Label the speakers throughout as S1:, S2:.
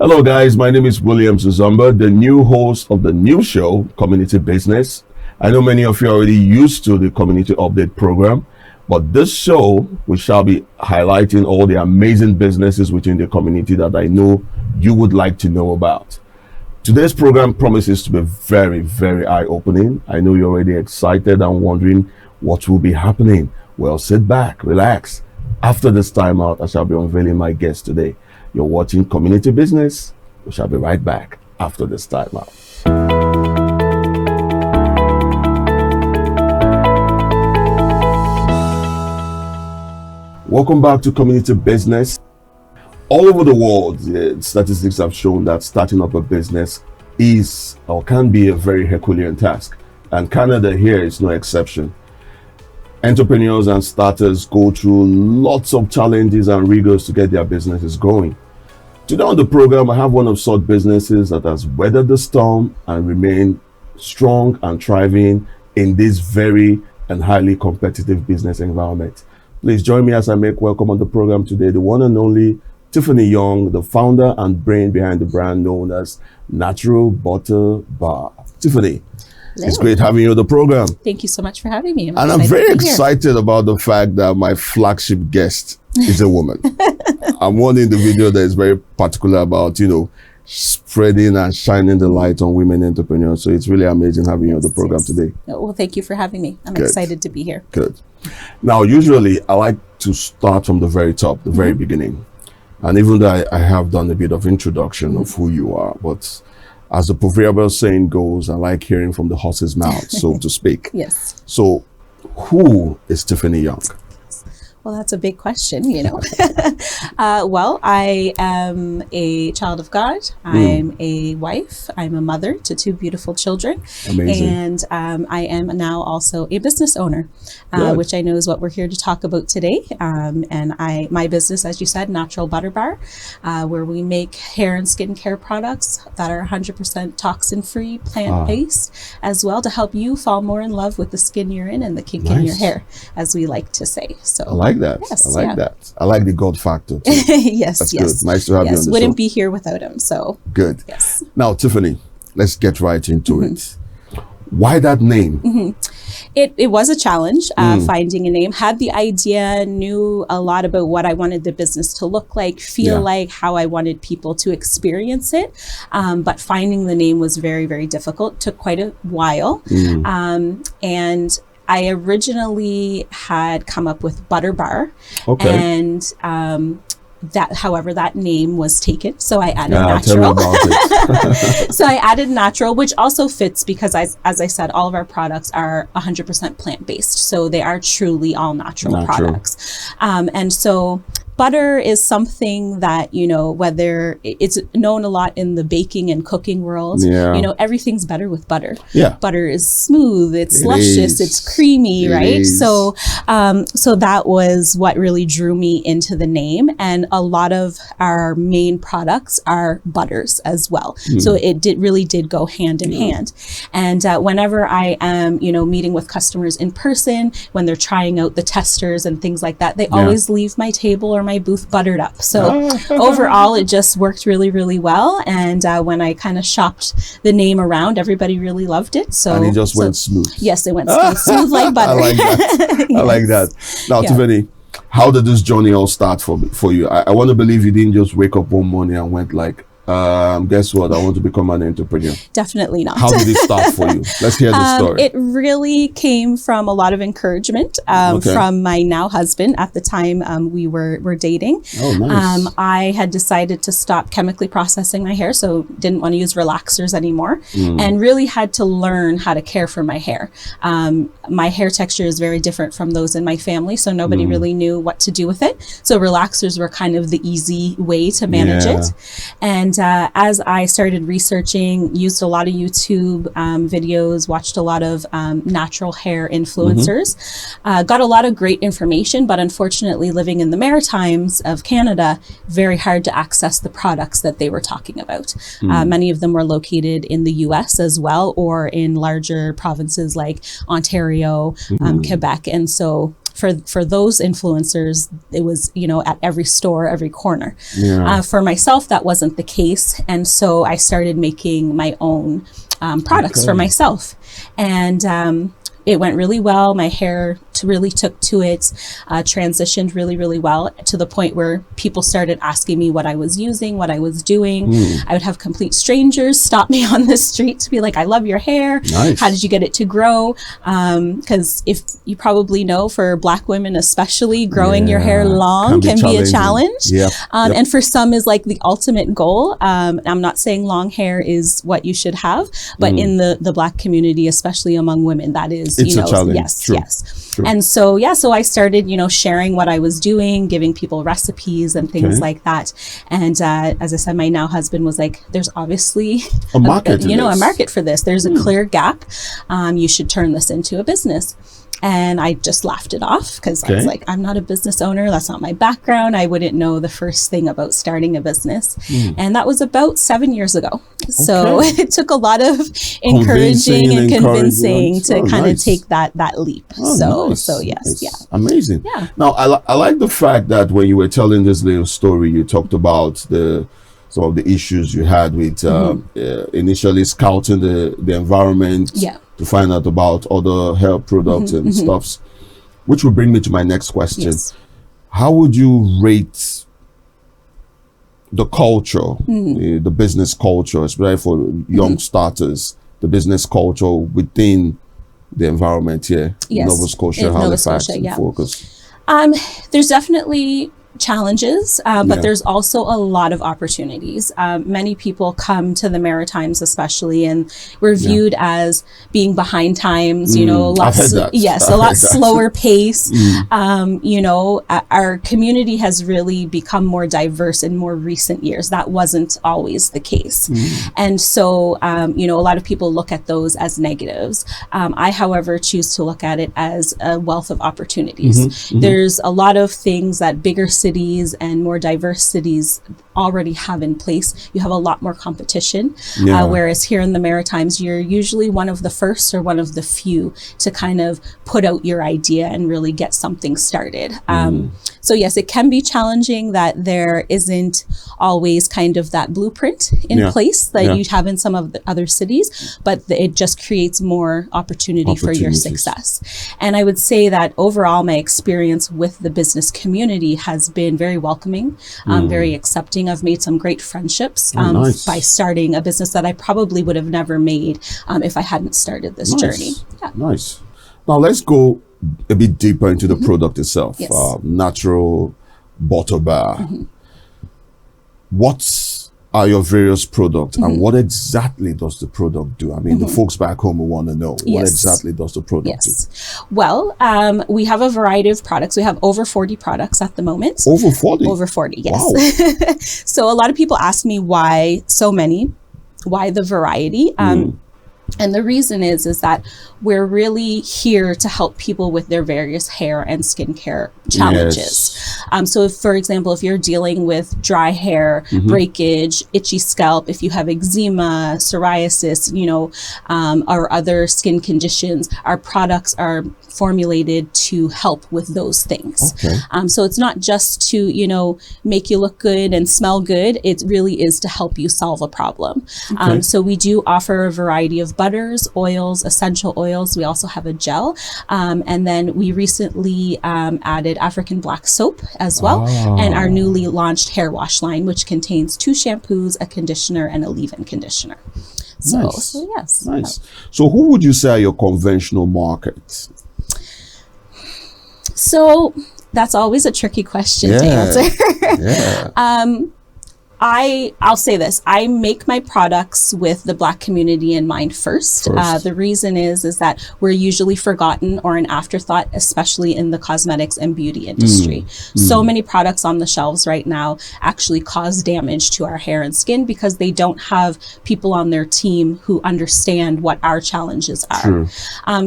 S1: Hello, guys. My name is William Zuzamba, the new host of the new show, Community Business. I know many of you are already used to the Community Update program, but this show, we shall be highlighting all the amazing businesses within the community that I know you would like to know about. Today's program promises to be very, very eye-opening. I know you're already excited and wondering what will be happening. Well, sit back, relax. After this time out, I shall be unveiling my guest today. You're watching Community Business. We shall be right back after this time out. Welcome back to Community Business. All over the world, statistics have shown that starting up a business is or can be a very Herculean task. And Canada here is no exception. Entrepreneurs and starters go through lots of challenges and rigors to get their businesses going. Today on the program, I have one of such businesses that has weathered the storm and remained strong and thriving in this very and highly competitive business environment. Please join me as I make welcome on the program today the one and only Tiffany Young, the founder and brain behind the brand known as Natural Butter Bar. Tiffany,
S2: hello.
S1: It's great having you on the program.
S2: Thank you so much for having me.
S1: I'm very excited about the fact that my flagship guest is a woman. I'm one individual that is very particular about, spreading and shining the light on women entrepreneurs. So it's really amazing having you on the program today.
S2: Well, thank you for having me. I'm excited to be here.
S1: Good. Now, usually I like to start from the very top, the very beginning. And even though I have done a bit of introduction of who you are, but as the proverbial saying goes, I like hearing from the horse's mouth, so to speak.
S2: Yes.
S1: So who is Tiffany Young?
S2: Well, that's a big question, Well, I am a child of God. I'm a wife. I'm a mother to two beautiful children.
S1: Amazing.
S2: And I am now also a business owner, which I know is what we're here to talk about today. And my business, as you said, Natural Butter Bar, where we make hair and skincare products that are 100% toxin-free, plant-based, as well to help you fall more in love with the skin you're in and the kink in your hair, as we like to say. So
S1: I like that.
S2: Yes,
S1: I like that. I like the God factor too.
S2: Yes,
S1: That's
S2: yes.
S1: good. Nice to have you on the
S2: Wouldn't
S1: show.
S2: be here without him. So
S1: good.
S2: Yes.
S1: Now, Tiffany, let's get right into it. Why that name?
S2: It was a challenge finding a name. Had the idea, knew a lot about what I wanted the business to look like, feel like, how I wanted people to experience it. But finding the name was very, very difficult. Took quite a while. And I originally had come up with Butter Bar, and that name was taken, so I added Natural.
S1: Tell me about it.
S2: So I added Natural, which also fits because, as I said, all of our products are 100% plant-based, so they are truly all natural products. And so butter is something that, whether it's known a lot in the baking and cooking world, everything's better with butter.
S1: Yeah.
S2: Butter is smooth, it's luscious, it's creamy, right? So that was what really drew me into the name. And a lot of our main products are butters as well. So it really did go hand in hand. And whenever I am, meeting with customers in person, when they're trying out the testers and things like that, they always leave my table or my booth buttered up. So overall, it just worked really, really well. And when I kind of shopped the name around, everybody really loved it. So
S1: and it just went smooth.
S2: Yes, it went smooth like butter.
S1: I like that. I like that. Now, Tiffany, how did this journey all start for you? I want to believe you didn't just wake up one morning and went like, guess what? I want to become an entrepreneur.
S2: Definitely not.
S1: How did it start for you? Let's hear the story.
S2: It really came from a lot of encouragement from my now husband. At the time we were dating.
S1: Oh, nice.
S2: I had decided to stop chemically processing my hair, so didn't want to use relaxers anymore, and really had to learn how to care for my hair. My hair texture is very different from those in my family, so nobody really knew what to do with it. So relaxers were kind of the easy way to manage it. And as I started researching, used a lot of YouTube videos, watched a lot of natural hair influencers, got a lot of great information, but unfortunately living in the Maritimes of Canada, very hard to access the products that they were talking about. Many of them were located in the US as well, or in larger provinces like Ontario, Quebec. And so for those influencers, it was, at every store, every corner.
S1: Yeah.
S2: For myself, that wasn't the case. And so I started making my own products for myself. And it went really well. My hair really took to it, transitioned really, really well, to the point where people started asking me what I was using, what I was doing. I would have complete strangers stop me on the street to be like, I love your hair.
S1: Nice.
S2: How did you get it to grow? Because if you probably know, for Black women especially, growing your hair long can be a challenge.
S1: Yep.
S2: And for some is like the ultimate goal. I'm not saying long hair is what you should have, but in the Black community, especially among women, that is,
S1: it's a challenge.
S2: Yes,
S1: True.
S2: yes.
S1: True.
S2: And so, so I started, sharing what I was doing, giving people recipes and things like that. And as I said, my now husband was like, there's obviously
S1: a market,
S2: a market for this. There's a clear gap. You should turn this into a business. And I just laughed it off because I was like, I'm not a business owner. That's not my background. I wouldn't know the first thing about starting a business. And that was about 7 years ago. So it took a lot of encouraging and convincing to kind of take that leap. So yes. Yeah.
S1: Amazing.
S2: Yeah.
S1: Now, I like the fact that when you were telling this little story, you talked about some of the issues you had with initially scouting the environment.
S2: Yeah.
S1: To find out about other hair products and stuffs, which will bring me to my next question.
S2: Yes.
S1: How would you rate the culture, the business culture, especially for young starters, the business culture within the environment here in Nova Scotia, Halifax, and Focus?
S2: There's definitely challenges, but there's also a lot of opportunities. Many people come to the Maritimes, especially, and we're viewed as being behind times. A lot, a lot slower pace. Our community has really become more diverse in more recent years. That wasn't always the case, and so a lot of people look at those as negatives. I, however, choose to look at it as a wealth of opportunities. There's a lot of things that bigger cities and more diverse cities already have in place. You have a lot more competition, whereas here in the Maritimes, you're usually one of the first or one of the few to kind of put out your idea and really get something started. So yes, it can be challenging that there isn't always kind of that blueprint in place that you have in some of the other cities, but it just creates more opportunity for your success. And I would say that overall, my experience with the business community has been very welcoming, very accepting. I've made some great friendships by starting a business that I probably would have never made if I hadn't started this journey. Yeah.
S1: Nice. Now let's go a bit deeper into the product itself.
S2: Yes.
S1: Natural butter bar. What are your various products and what exactly does the product do? I mean, the folks back home will want to know what exactly does the product do?
S2: Well, we have a variety of products. We have over 40 products at the moment.
S1: Over 40?
S2: Over 40, yes.
S1: Wow.
S2: So a lot of people ask me why so many, why the variety? And the reason is that we're really here to help people with their various hair and skincare challenges. So if, for example, if you're dealing with dry hair, breakage, itchy scalp, if you have eczema, psoriasis, or other skin conditions, our products are formulated to help with those things. So it's not just to, make you look good and smell good. It really is to help you solve a problem. So we do offer a variety of butters, oils, essential oils. We also have a gel. And then we recently added African black soap as well, and our newly launched hair wash line, which contains 2 shampoos, a conditioner, and a leave-in conditioner. So yes.
S1: Nice. So who would you say are your conventional markets?
S2: So that's always a tricky question to answer. I'll say this. I make my products with the Black community in mind first. The reason is that we're usually forgotten or an afterthought, especially in the cosmetics and beauty industry. So many products on the shelves right now actually cause damage to our hair and skin because they don't have people on their team who understand what our challenges are.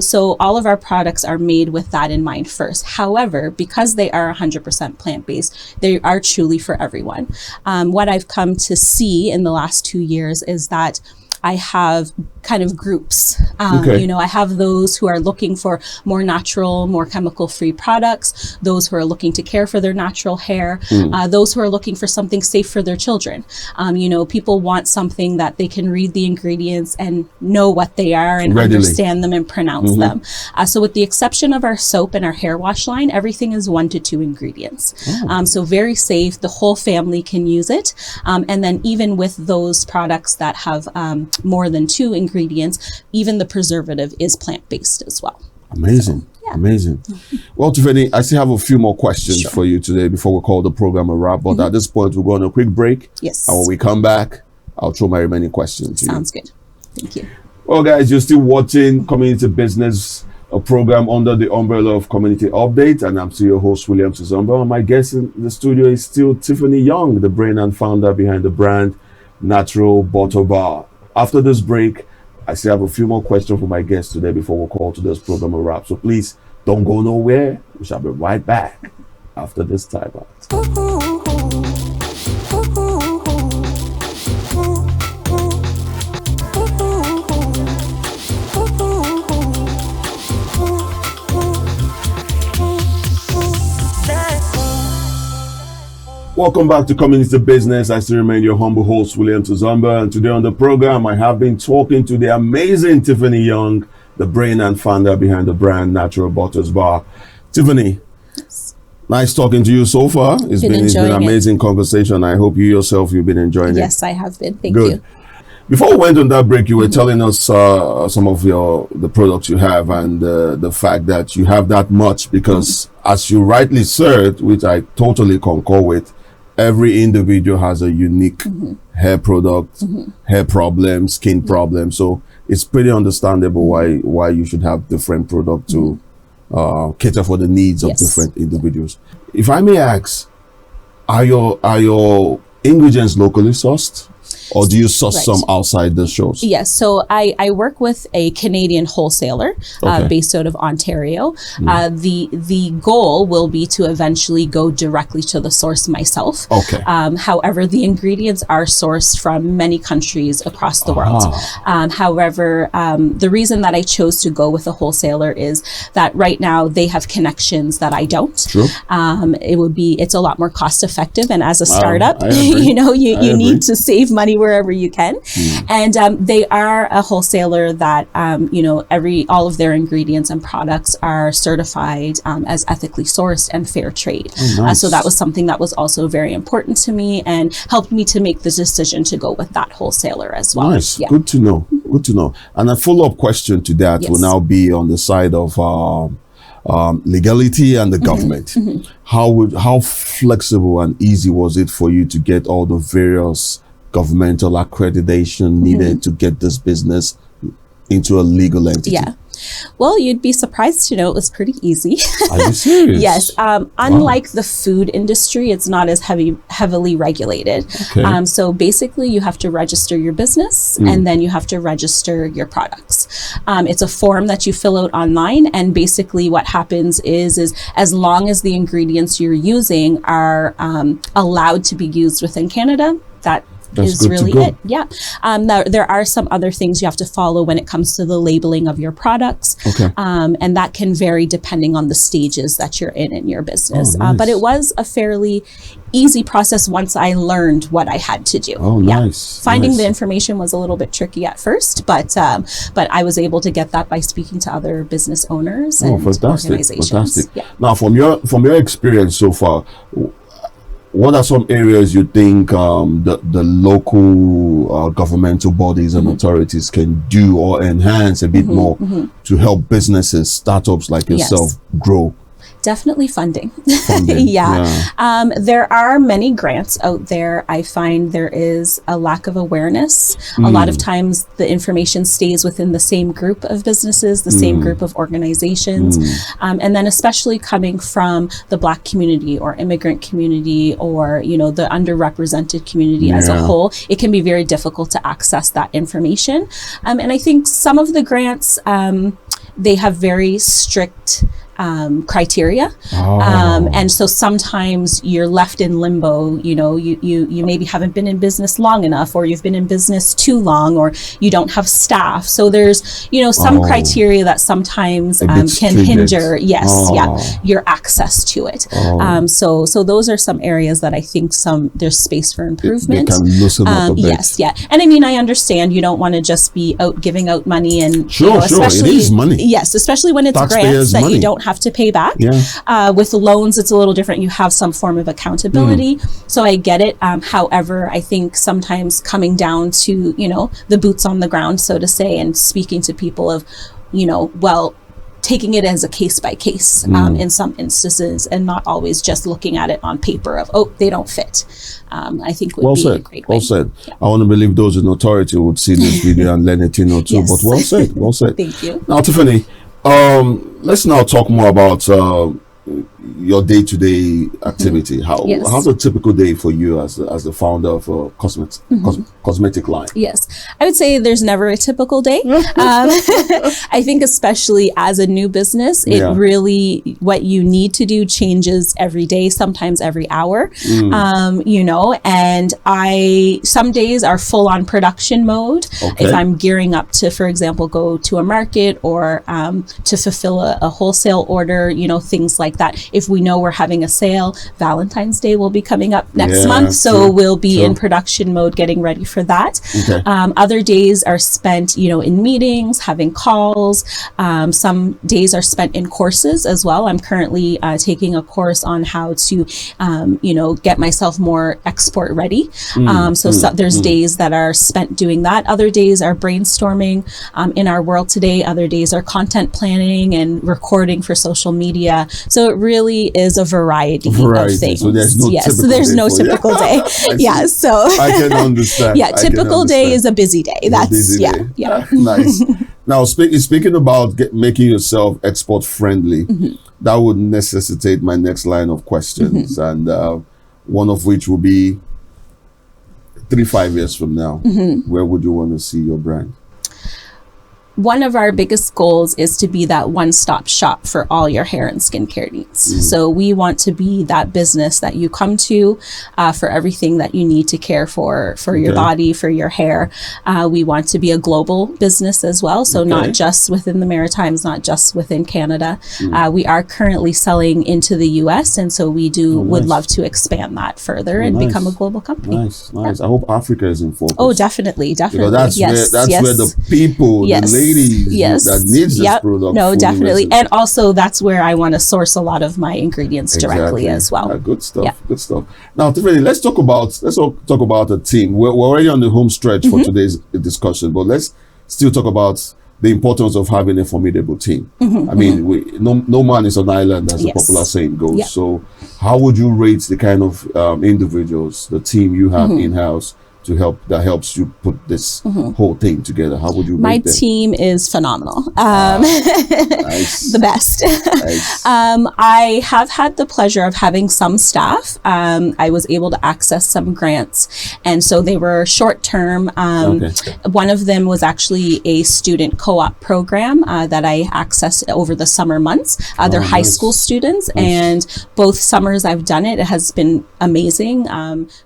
S2: So all of our products are made with that in mind first. However, because they are 100% plant-based, they are truly for everyone. What I've come to see in the last 2 years is that I have kind of groups.
S1: Okay.
S2: You know, I have those who are looking for more natural, more chemical-free products, those who are looking to care for their natural hair, those who are looking for something safe for their children. You know, people want something that they can read the ingredients and know what they are and
S1: Readily
S2: understand them and pronounce them. So with the exception of our soap and our hair wash line, everything is 1 to 2 ingredients. So very safe, the whole family can use it. And then even with those products that have more than 2 ingredients, even the preservative is plant-based as well.
S1: Amazing.
S2: Yeah.
S1: Amazing. Well, Tiffany, I still have a few more questions
S2: Sure.
S1: for you today before we call the program a wrap. But at this point, we'll go on a quick break.
S2: Yes.
S1: And when we come back, I'll throw my remaining questions to you.
S2: Sounds good. Thank you.
S1: Well, guys, you're still watching Community Business, a program under the umbrella of Community Update, and I'm still your host, William Tuzumba. And my guest in the studio is still Tiffany Young, the brain and founder behind the brand Natural Butter Bar. After this break, I still have a few more questions for my guests today before we call today's program a wrap. So please don't go nowhere. We shall be right back after this time out. Welcome back to Community Business. I still remain your humble host, William Tuzumba. And today on the program, I have been talking to the amazing Tiffany Young, the brain and founder behind the brand Natural Butters Bar. Tiffany, nice talking to you so far. It's been an amazing conversation. I hope you yourself, you've been enjoying it.
S2: Yes, I have been. Thank
S1: Good.
S2: you.
S1: Before we went on that break, you were telling us some of the products you have and the fact that you have that much because, as you rightly said, which I totally concur with, every individual has a unique hair product, hair problem, skin problem. So it's pretty understandable why you should have different products to cater for the needs of different individuals. If I may ask, are your ingredients locally sourced? Or do you source some outside the shows?
S2: Yes, so I work with a Canadian wholesaler based out of Ontario. The goal will be to eventually go directly to the source myself.
S1: Okay.
S2: However, the ingredients are sourced from many countries across the world. However, the reason that I chose to go with a wholesaler is that right now they have connections that I don't.
S1: True.
S2: It's a lot more cost effective, and as a startup,
S1: you
S2: need to save money wherever you can. And they are a wholesaler that all of their ingredients and products are certified as ethically sourced and fair trade.
S1: Nice.
S2: So that was something that was also very important to me and helped me to make the decision to go with that wholesaler as well.
S1: Nice. Yeah. Good to know. Good to know. And a follow-up question to that will now be on the side of legality and the government. How flexible and easy was it for you to get all the various governmental accreditation needed to get this business into a legal entity?
S2: Yeah. Well, you'd be surprised to know it was pretty easy.
S1: Are you serious?
S2: Yes. Unlike the food industry, it's not as heavily regulated.
S1: Okay.
S2: So basically, you have to register your business and then you have to register your products. It's a form that you fill out online, and basically what happens is as long as the ingredients you're using are allowed to be used within Canada, that's really it. Yeah. Now, there are some other things you have to follow when it comes to the labeling of your products.
S1: Okay.
S2: And that can vary depending on the stages that you're in your business.
S1: Nice.
S2: But it was a fairly easy process once I learned what I had to do.
S1: Oh, nice.
S2: Finding the information was a little bit tricky at first, but I was able to get that by speaking to other business owners and organizations.
S1: Fantastic.
S2: Yeah.
S1: Now, from your experience so far, what are some areas you think the local governmental bodies and authorities can do or enhance a bit more to help businesses, startups like yourself grow?
S2: Definitely funding. There are many grants out there. I find there is a lack of awareness. A lot of times the information stays within the same group of businesses, the same group of organizations. And then especially coming from the Black community or immigrant community or, the underrepresented community as a whole, it can be very difficult to access that information. And I think some of the grants, they have very strict criteria. And so sometimes you're left in limbo. You maybe haven't been in business long enough, or you've been in business too long, or you don't have staff. So there's, some criteria that sometimes can hinder, your access to it. So those are some areas that I think there's space for improvement.
S1: They can loosen up a bit.
S2: Yes, yeah. And I mean, I understand you don't want to just be out giving out money, and
S1: sure, it is money.
S2: Yes, especially when it's grants that
S1: money.
S2: you don't have to pay back.
S1: Yeah.
S2: With loans, it's a little different. You have some form of accountability. So I get it. However, I think sometimes coming down to, the boots on the ground, so to say, and speaking to people of, taking it as a case by case in some instances, and not always just looking at it on paper of, they don't fit. I think would be a great way.
S1: Well said. Yeah. I want to believe those in authority would see this video and learn a thing or two. Yes. But well said. Well said.
S2: Thank you.
S1: Now, Tiffany, let's now talk more about your day-to-day activity. How's a typical day for you as the founder of a cosmetic line?
S2: Yes, I would say there's never a typical day. I think especially as a new business, it really, what you need to do changes every day, sometimes every hour. And some days are full on production mode.
S1: Okay.
S2: If I'm gearing up to, for example, go to a market or to fulfill a wholesale order, things like that. If we know we're having a sale, Valentine's Day will be coming up next month. So we'll be in production mode getting ready for that.
S1: Okay.
S2: Other days are spent, in meetings, having calls. Some days are spent in courses as well. I'm currently taking a course on how to, get myself more export ready. There's days that are spent doing that. Other days are brainstorming in our world today. Other days are content planning and recording for social media. So it really is a variety of things.
S1: So there's no typical
S2: day. Yeah, so
S1: I can understand.
S2: Yeah, typical day is a busy day. Yeah.
S1: Nice. Now, speaking about making yourself export friendly, that would necessitate my next line of questions, and one of which will be 3-5 years from now. Where would you want to see your brand?
S2: One of our biggest goals is to be that one-stop shop for all your hair and skincare needs. So we want to be that business that you come to for everything that you need to care for your body, for your hair. We want to be a global business as well. So not just within the Maritimes, not just within Canada. We are currently selling into the US, and so we would love to expand that further and become a global company.
S1: Nice. I hope Africa is in focus.
S2: Oh, definitely.
S1: Because that's where the people, the ladies that needs this product.
S2: No, definitely. And also that's where I want to source a lot of my ingredients directly as well.
S1: Good stuff. Yeah. Good stuff. Now, Tiffany, let's talk about a team. We're already on the home stretch for today's discussion, but let's still talk about the importance of having a formidable team. I mean, no man is an island, as the popular saying goes. Yeah. So how would you rate the kind of individuals, the team you have in-house that helps you put this whole thing together? How would you rate
S2: My
S1: them?
S2: team is phenomenal.
S1: Nice.
S2: The best.
S1: Nice.
S2: I have had the pleasure of having some staff. I was able to access some grants, and so they were short term. One of them was actually a student co-op program that I accessed over the summer months. They're high school students, and both summers I've done it. It has been amazing.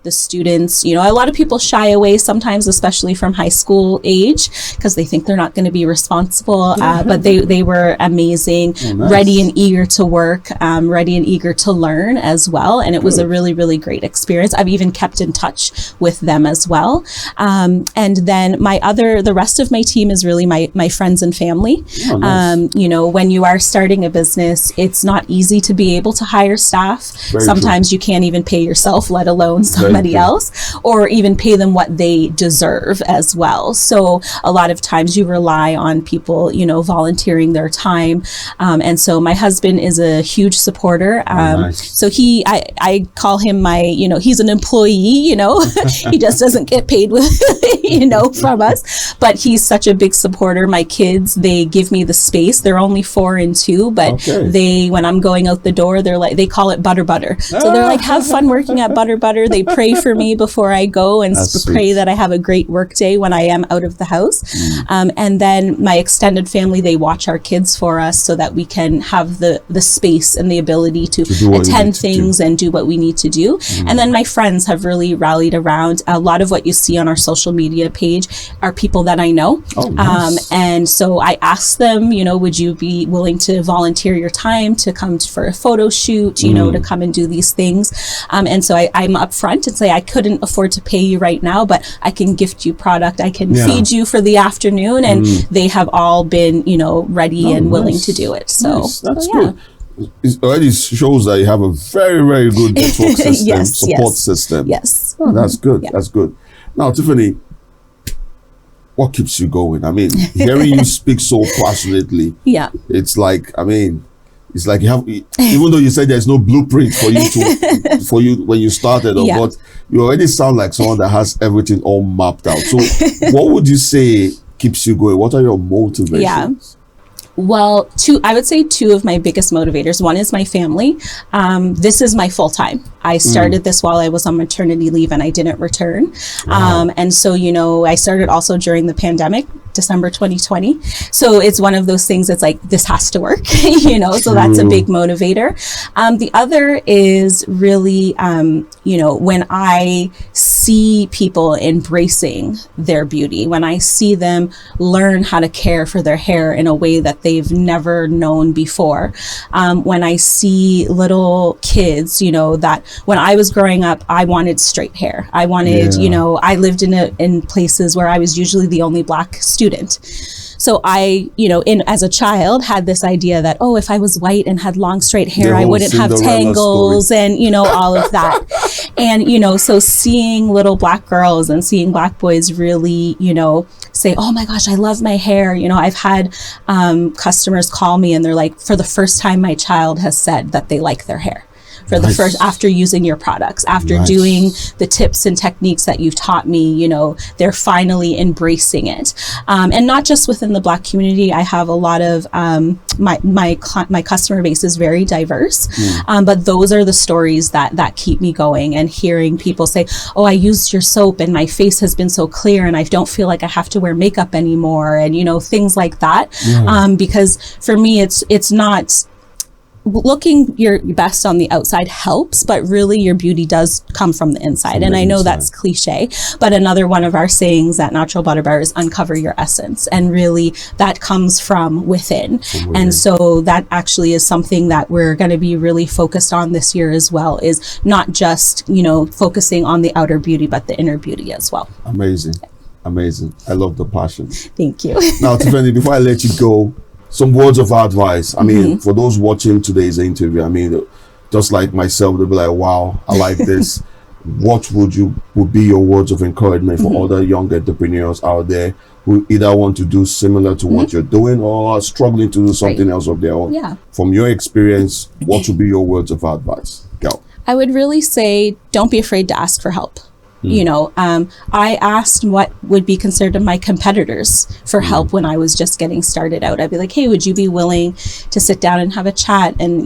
S2: The students, a lot of people shy away sometimes, especially from high school age, because they think they're not going to be responsible. But they were amazing, ready and eager to work, ready and eager to learn as well. And it was a really, really great experience. I've even kept in touch with them as well. And then the rest of my team is really my friends and family. When you are starting a business, it's not easy to be able to hire staff. Sometimes you can't even pay yourself, let alone somebody else, or even pay them what they deserve as well. So a lot of times you rely on people, volunteering their time. And so my husband is a huge supporter. So I call him he's an employee, he just doesn't get paid with, from us, but he's such a big supporter. My kids, they give me the space. They're only 4 and 2, but when I'm going out the door, they call it butter. So they're like, have fun working at butter. They pray for me before I go. And just pray that I have a great work day when I am out of the house. And then my extended family, they watch our kids for us so that we can have the space and the ability to attend things and do what we need to do. And then my friends have really rallied around. A lot of what you see on our social media page are people that I know. Nice. And so I asked them, would you be willing to volunteer your time to come for a photo shoot, to come and do these things. And so I'm upfront and say, I couldn't afford to pay you right now, but I can gift you product. I can feed you for the afternoon. And they have all been, ready and willing to do it. So
S1: that's good. It already shows that you have a very, very good network system, support system.
S2: Yes.
S1: Oh, that's good. Yeah. That's good. Now, Tiffany, what keeps you going? I mean, hearing you speak so passionately, it's like, it's like you have, even though you said there's no blueprint for you when you started, but you already sound like someone that has everything all mapped out. So what would you say keeps you going? What are your motivations?
S2: Yeah. Well, I would say two of my biggest motivators. One is my family. This is my full time. I started this while I was on maternity leave and I didn't return. Wow. And so, I started also during the pandemic, December 2020. So it's one of those things that's like, this has to work, so that's a big motivator. The other is really, when I see people embracing their beauty, when I see them learn how to care for their hair in a way that they've never known before. When I see little kids, that when I was growing up, I wanted straight hair. I wanted, I lived in places where I was usually the only Black student. So I, as a child had this idea that, if I was white and had long straight hair, I wouldn't have tangles and, all of that. And, so seeing little Black girls and seeing Black boys really, say, oh my gosh, I love my hair. I've had customers call me and they're like, for the first time, my child has said that they like their hair. For the first, after using your products, after doing the tips and techniques that you've taught me, they're finally embracing it. And not just within the Black community. I have a lot of, my customer base is very diverse. But those are the stories that keep me going, and hearing people say, oh, I used your soap and my face has been so clear and I don't feel like I have to wear makeup anymore. And, things like that. Because for me, it's not, looking your best on the outside helps, but really your beauty does come from the inside. And I know that's cliche, but another one of our sayings at Natural Butter Bar is uncover your essence. And really that comes from within. And so that actually is something that we're going to be really focused on this year as well, is not just, focusing on the outer beauty, but the inner beauty as well.
S1: Amazing. I love the passion.
S2: Thank you.
S1: Now, Tiffany, before I let you go, some words of advice. For those watching today's interview, just like myself, they'll be like, wow, I like this. What would be your words of encouragement for other young entrepreneurs out there who either want to do similar to what you're doing or are struggling to do something else of their own?
S2: Yeah.
S1: From your experience, what would be your words of advice? Go.
S2: I would really say, don't be afraid to ask for help. I asked what would be considered my competitors for help when I was just getting started out. I'd be like, hey, would you be willing to sit down and have a chat? And,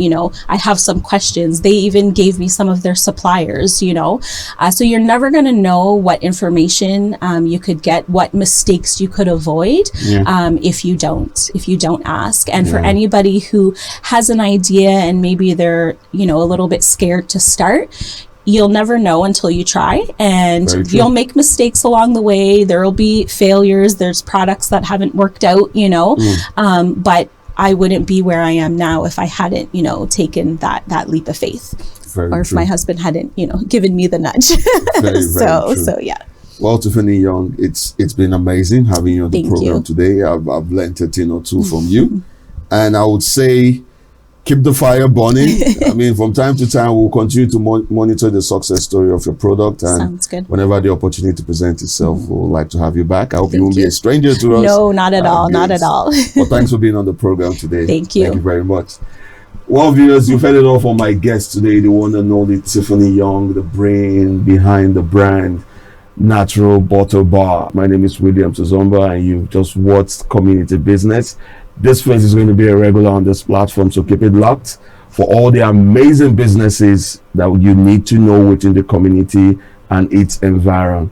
S2: I have some questions. They even gave me some of their suppliers, so you're never going to know what information you could get, what mistakes you could avoid if you don't ask. And for anybody who has an idea and maybe they're, a little bit scared to start, you'll never know until you try, and you'll make mistakes along the way. There'll be failures. There's products that haven't worked out, but I wouldn't be where I am now if I hadn't, taken that leap of faith. Or if my husband hadn't, given me the nudge. So yeah.
S1: Well, Tiffany Young, it's been amazing having you on the program today. I've learned a thing or two from you, and I would say, keep the fire burning. From time to time, we'll continue to monitor the success story of your product. And
S2: sounds good.
S1: Whenever the opportunity presents itself, we'll like to have you back. I hope you won't be a stranger to us.
S2: No, not at all. Not at all.
S1: Well, thanks for being on the program today.
S2: Thank you.
S1: Thank you very much. Well, viewers, you've heard it all from my guest today, the one and only Tiffany Young, the brain behind the brand Natural Butter Bar. My name is William Tuzomba, and you've just watched Community Business. This face is going to be a regular on this platform, so keep it locked for all the amazing businesses that you need to know within the community and its environment.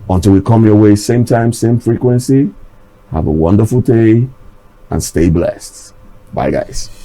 S1: Until we come your way, same time, same frequency, have a wonderful day and stay blessed. Bye, guys.